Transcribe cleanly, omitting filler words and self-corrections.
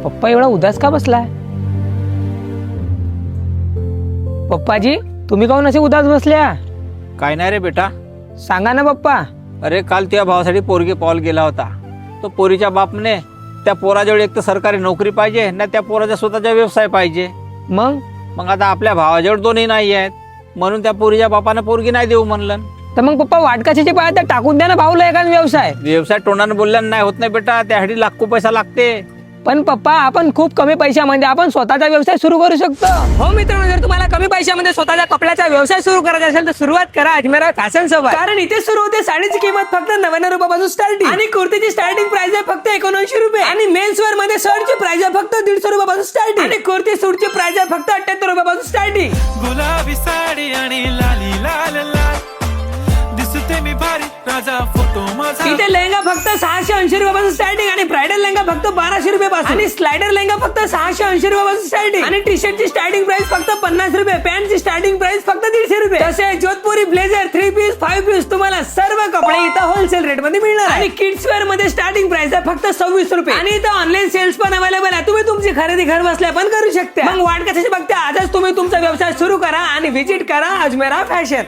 पप्पा एवढा उदास का बसलाय? पप्पाजी तुम्ही काहून असे उदास बसल्या? काय नाही रे बेटा. सांगा ना पप्पा. अरे काल तुझ्या भावासाठी पोरगी पाहायला गेला होता. तो पोरीच्या बापने त्या पोराजवळ एक तर सरकारी नोकरी पाहिजे ना त्या पोराचा स्वतःचा व्यवसाय पाहिजे. मग आता आपल्या भावाजवळ दोन्ही नाही आहेत म्हणून त्या पोरीच्या बापानं पोरगी नाही देऊ म्हणलं. तर मग पप्पा वाटकाशीचे पाय तर टाकून द्या ना भाऊला एखादा व्यवसाय. व्यवसाय तोंडानं बोलल्यानं नाही होत नाही बेटा. त्यासाठी लाखो पैसा लागते. पण पप्पा आपण खूप कमी पैशामध्ये आपण स्वतःचा व्यवसाय सुरू करू शकतो. हो मित्रांनो, जर तुम्हाला कमी पैशामध्ये स्वतःचा कपड्याचा व्यवसाय सुरू करायचा असेल तर सुरुवात करा अजमेरा फॅशन सोबत. कारण इथे सुरू होते साडीची किंमत फक्त 99 रुपयापासून स्टार्टिंग आणि कुर्तीची स्टार्टिंग प्राइस आहे फक्त 79 रुपये आणि मेन्स वेअर मध्ये शर्टची प्राइस आहे फक्त 150 रुपयापासून स्टार्टिंग आणि कुर्ती सूटची प्राइस आहे फक्त 78 रुपयापासून स्टार्टिंग. गुलाबी साडी आणि लाली लाल लाल दिसते मी भारी राजा फोटो माझा. इथे लेहंगा फक्त 680 रुपयापासून स्टार्टिंग आणि ब्रायडल लेहंगा फक्त 1200 रुपयापासून आणि स्लायडर लेहंगा फक्त 680 रुपयापासून स्टार्टिंग आणि टी शर्टची स्टार्टिंग प्राइस फक्त 50 रुपये. पॅन्टची स्टार्टिंग प्राइस फक्त 150 रुपये. तसे जोधपुरी ब्लेझर 3 पीस 5 पीस तुम्हाला सर्व कपडे इथं होलसेल रेट मध्ये मिळणार आणि किड्स वेअर मध्ये स्टार्टिंग प्राइस आहे फक्त 26 रुपये आणि इथं ऑनलाईन सेल्स पण अवेलेबल आहे. तुम्ही तुमची खरेदी घर बसल्या पण करू शकता. मग वाट कशाची बघता, आजच तुम्ही तुमचा व्यवसाय सुरू करा आणि व्हिजिट करा अजमेरा फॅशन.